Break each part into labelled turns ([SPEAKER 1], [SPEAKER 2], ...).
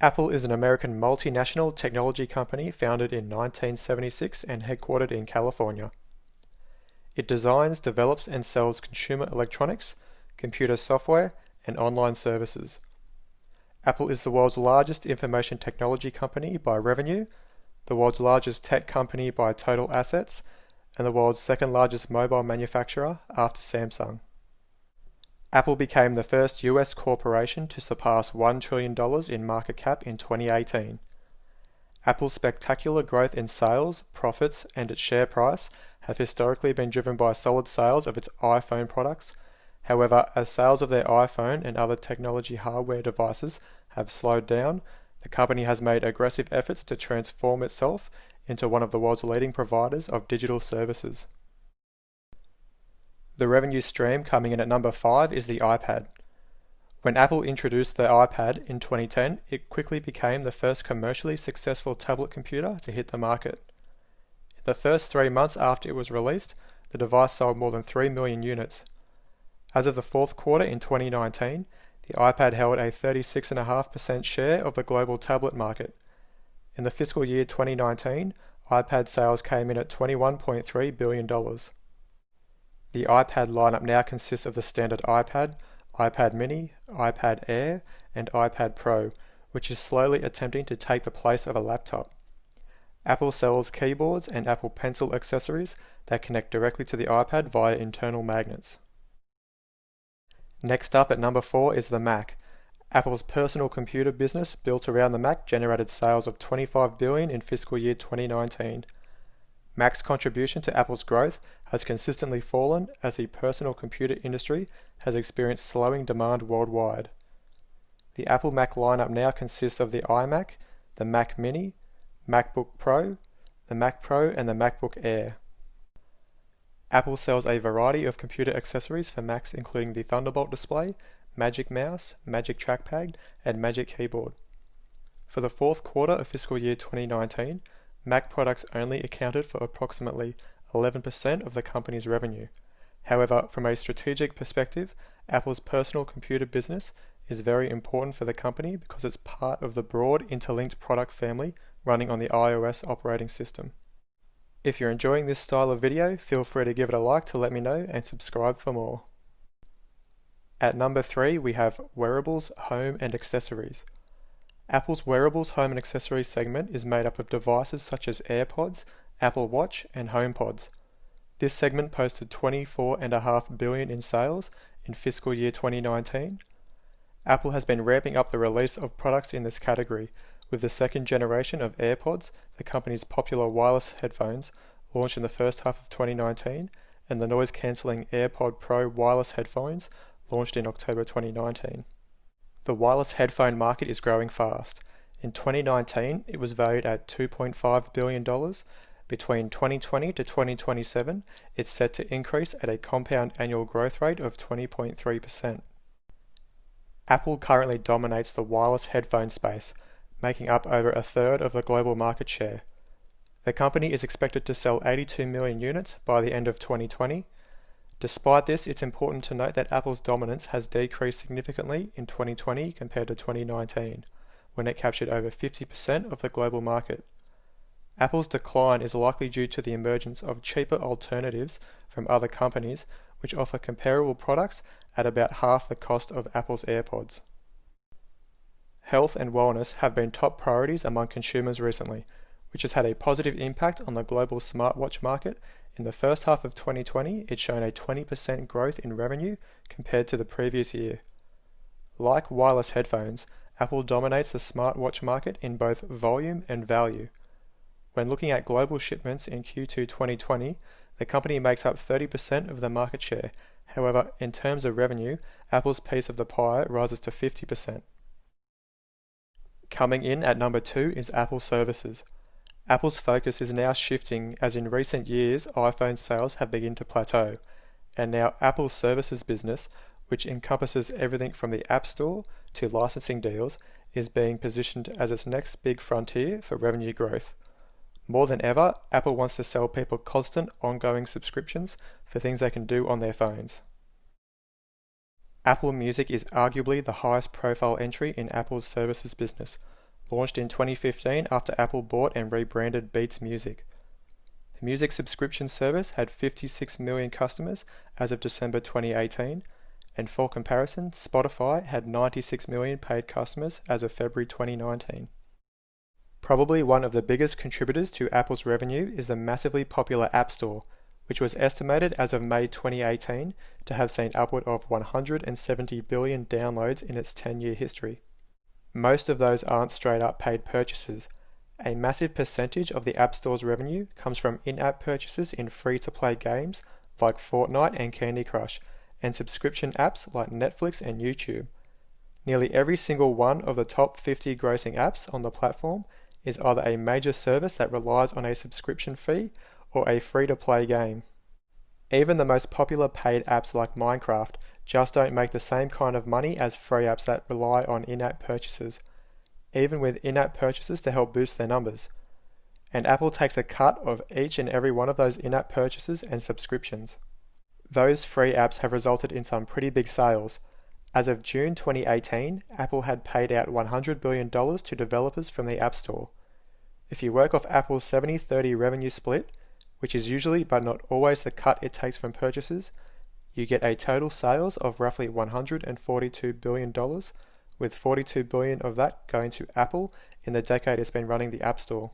[SPEAKER 1] Apple is an American multinational technology company founded in 1976 and headquartered in California. It designs, develops, and sells consumer electronics, computer software, and online services. Apple is the world's largest information technology company by revenue, the world's largest tech company by total assets, and the world's second largest mobile manufacturer after Samsung. Apple became the first US corporation to surpass $1 trillion in market cap in 2018. Apple's spectacular growth in sales, profits, and its share price have historically been driven by solid sales of its iPhone products. However, as sales of their iPhone and other technology hardware devices have slowed down, the company has made aggressive efforts to transform itself into one of the world's leading providers of digital services. The revenue stream coming in at number 5 is the iPad. When Apple introduced the iPad in 2010, it quickly became the first commercially successful tablet computer to hit the market. In the first 3 months after it was released, the device sold more than 3 million units. As of the fourth quarter in 2019, the iPad held a 36.5% share of the global tablet market. In the fiscal year 2019, iPad sales came in at $21.3 billion. The iPad lineup now consists of the standard iPad, iPad mini, iPad Air, and iPad Pro, which is slowly attempting to take the place of a laptop. Apple sells keyboards and Apple Pencil accessories that connect directly to the iPad via internal magnets. Next up at number 4 is the Mac. Apple's personal computer business built around the Mac generated sales of $25 billion in fiscal year 2019. Mac's contribution to Apple's growth has consistently fallen as the personal computer industry has experienced slowing demand worldwide. The Apple Mac lineup now consists of the iMac, the Mac Mini, MacBook Pro, the Mac Pro, and the MacBook Air. Apple sells a variety of computer accessories for Macs including the Thunderbolt display, Magic Mouse, Magic Trackpad, and Magic Keyboard. For the fourth quarter of fiscal year 2019, Mac products only accounted for approximately 11% of the company's revenue. However, from a strategic perspective, Apple's personal computer business is very important for the company because it's part of the broad interlinked product family running on the iOS operating system. If you're enjoying this style of video, feel free to give it a like to let me know and subscribe for more. At number 3, we have wearables, home, and accessories. Apple's wearables, home, and accessories segment is made up of devices such as AirPods, Apple Watch, and HomePods. This segment posted $24.5 billion in sales in fiscal year 2019. Apple has been ramping up the release of products in this category, with the second generation of AirPods, the company's popular wireless headphones, launched in the first half of 2019, and the noise-cancelling AirPod Pro wireless headphones, launched in October 2019. The wireless headphone market is growing fast. In 2019, it was valued at $2.5 billion. Between 2020 to 2027, it's set to increase at a compound annual growth rate of 20.3%. Apple currently dominates the wireless headphone space, making up over a third of the global market share. The company is expected to sell 82 million units by the end of 2020. Despite this, it's important to note that Apple's dominance has decreased significantly in 2020 compared to 2019, when it captured over 50% of the global market. Apple's decline is likely due to the emergence of cheaper alternatives from other companies which offer comparable products at about half the cost of Apple's AirPods. Health and wellness have been top priorities among consumers recently, which has had a positive impact on the global smartwatch market. In the first half of 2020, it's shown a 20% growth in revenue compared to the previous year. Like wireless headphones, Apple dominates the smartwatch market in both volume and value. When looking at global shipments in Q2 2020, the company makes up 30% of the market share. However, in terms of revenue, Apple's piece of the pie rises to 50%. Coming in at number 2 is Apple Services. Apple's focus is now shifting as in recent years iPhone sales have begun to plateau, and now Apple's services business, which encompasses everything from the App Store to licensing deals, is being positioned as its next big frontier for revenue growth. More than ever, Apple wants to sell people constant, ongoing subscriptions for things they can do on their phones. Apple Music is arguably the highest profile entry in Apple's services business, launched in 2015 after Apple bought and rebranded Beats Music. The music subscription service had 56 million customers as of December 2018, and for comparison, Spotify had 96 million paid customers as of February 2019. Probably one of the biggest contributors to Apple's revenue is the massively popular App Store, which was estimated as of May 2018 to have seen upward of 170 billion downloads in its 10-year history. Most of those aren't straight-up paid purchases. A massive percentage of the App Store's revenue comes from in-app purchases in free-to-play games like Fortnite and Candy Crush, and subscription apps like Netflix and YouTube. Nearly every single one of the top 50 grossing apps on the platform is either a major service that relies on a subscription fee or a free-to-play game. Even the most popular paid apps like Minecraft just don't make the same kind of money as free apps that rely on in-app purchases, even with in-app purchases to help boost their numbers. And Apple takes a cut of each and every one of those in-app purchases and subscriptions. Those free apps have resulted in some pretty big sales. As of June 2018, Apple had paid out $100 billion to developers from the App Store. If you work off Apple's 70-30 revenue split, which is usually but not always the cut it takes from purchases, you get a total sales of roughly $142 billion, with $42 billion of that going to Apple in the decade it's been running the App Store.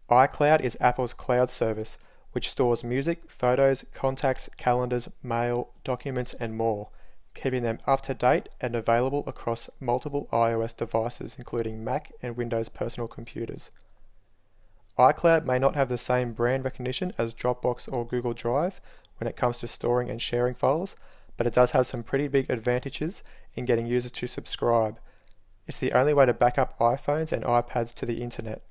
[SPEAKER 1] iCloud is Apple's cloud service, which stores music, photos, contacts, calendars, mail, documents, and more, keeping them up to date and available across multiple iOS devices, including Mac and Windows personal computers. iCloud may not have the same brand recognition as Dropbox or Google Drive when it comes to storing and sharing files, but it does have some pretty big advantages in getting users to subscribe. It's the only way to back up iPhones and iPads to the internet.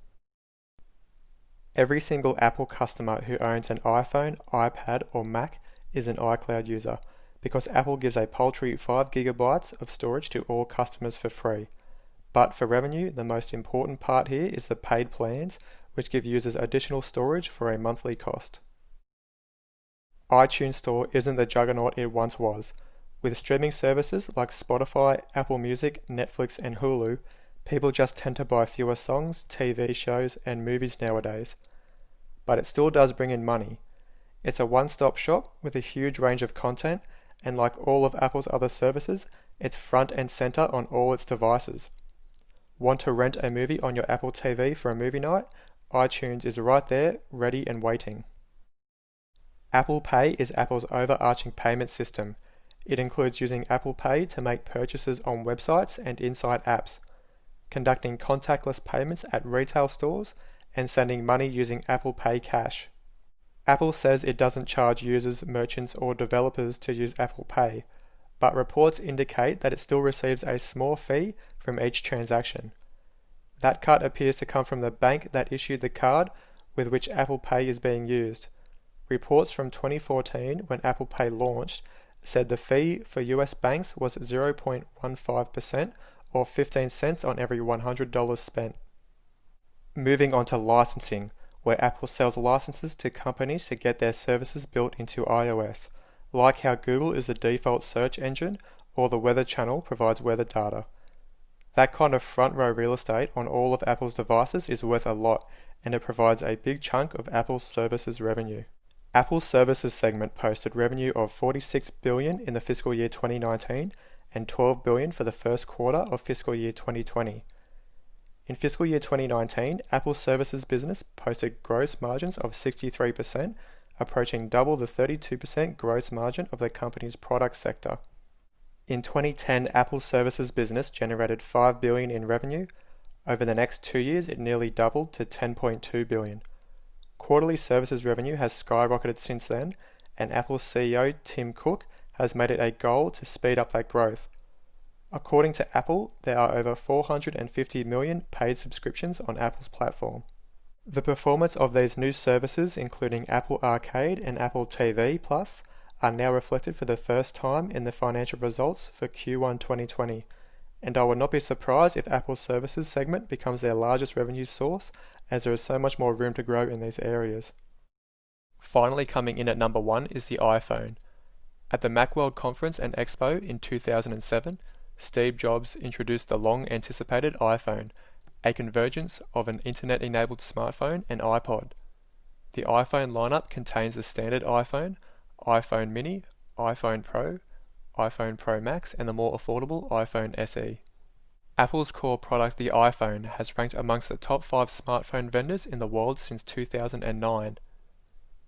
[SPEAKER 1] Every single Apple customer who owns an iPhone, iPad, or Mac is an iCloud user, because Apple gives a paltry 5 GB of storage to all customers for free. But for revenue, the most important part here is the paid plans, which give users additional storage for a monthly cost. iTunes Store isn't the juggernaut it once was. With streaming services like Spotify, Apple Music, Netflix, and Hulu, people just tend to buy fewer songs, TV shows, and movies nowadays. But it still does bring in money. It's a one-stop shop with a huge range of content, and like all of Apple's other services, it's front and center on all its devices. Want to rent a movie on your Apple TV for a movie night? iTunes is right there, ready and waiting. Apple Pay is Apple's overarching payment system. It includes using Apple Pay to make purchases on websites and inside apps, conducting contactless payments at retail stores, and sending money using Apple Pay Cash. Apple says it doesn't charge users, merchants, or developers to use Apple Pay, but reports indicate that it still receives a small fee from each transaction. That cut appears to come from the bank that issued the card with which Apple Pay is being used. Reports from 2014, when Apple Pay launched, said the fee for US banks was 0.15% or 15 cents on every $100 spent. Moving on to licensing, where Apple sells licenses to companies to get their services built into iOS, like how Google is the default search engine or the Weather Channel provides weather data. That kind of front row real estate on all of Apple's devices is worth a lot, and it provides a big chunk of Apple's services revenue. Apple's services segment posted revenue of $46 billion in the fiscal year 2019 and $12 billion for the first quarter of fiscal year 2020. In fiscal year 2019, Apple's services business posted gross margins of 63%, approaching double the 32% gross margin of the company's product sector. In 2010, Apple's services business generated $5 billion in revenue. Over the next 2 years, it nearly doubled to $10.2 billion. Quarterly services revenue has skyrocketed since then, and Apple's CEO Tim Cook has made it a goal to speed up that growth. According to Apple, there are over 450 million paid subscriptions on Apple's platform. The performance of these new services, including Apple Arcade and Apple TV Plus, are now reflected for the first time in the financial results for Q1 2020, and I would not be surprised if Apple's services segment becomes their largest revenue source, as there is so much more room to grow in these areas. Finally coming in at number 1 is the iPhone. At the Macworld Conference and Expo in 2007, Steve Jobs introduced the long-anticipated iPhone, a convergence of an internet-enabled smartphone and iPod. The iPhone lineup contains the standard iPhone, iPhone mini, iPhone Pro Max, and the more affordable iPhone SE. Apple's core product, the iPhone, has ranked amongst the top 5 smartphone vendors in the world since 2009.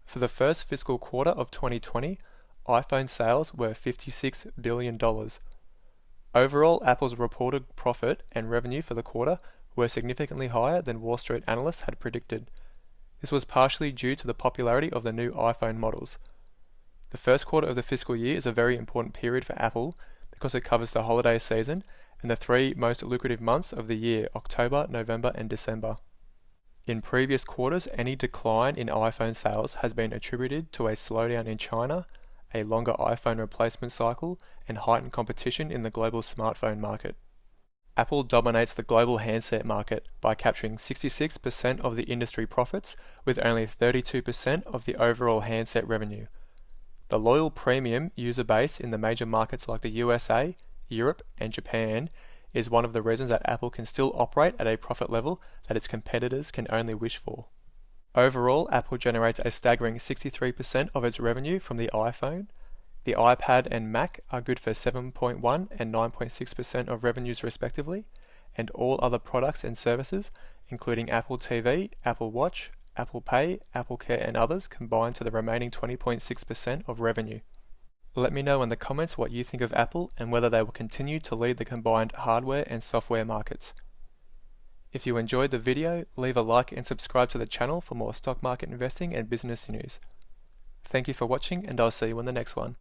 [SPEAKER 1] For the first fiscal quarter of 2020, iPhone sales were $56 billion. Overall, Apple's reported profit and revenue for the quarter were significantly higher than Wall Street analysts had predicted. This was partially due to the popularity of the new iPhone models. The first quarter of the fiscal year is a very important period for Apple because it covers the holiday season and the 3 most lucrative months of the year, October, November, and December. In previous quarters, any decline in iPhone sales has been attributed to a slowdown in China, a longer iPhone replacement cycle, and heightened competition in the global smartphone market. Apple dominates the global handset market by capturing 66% of the industry profits with only 32% of the overall handset revenue. The loyal premium user base in the major markets like the USA, Europe, and Japan is one of the reasons that Apple can still operate at a profit level that its competitors can only wish for. Overall, Apple generates a staggering 63% of its revenue from the iPhone. The iPad and Mac are good for 7.1 and 9.6% of revenues respectively, and all other products and services, including Apple TV, Apple Watch, Apple Pay, Apple Care, and others, combine to the remaining 20.6% of revenue. Let me know in the comments what you think of Apple and whether they will continue to lead the combined hardware and software markets. If you enjoyed the video, leave a like and subscribe to the channel for more stock market investing and business news. Thank you for watching, and I'll see you in the next one.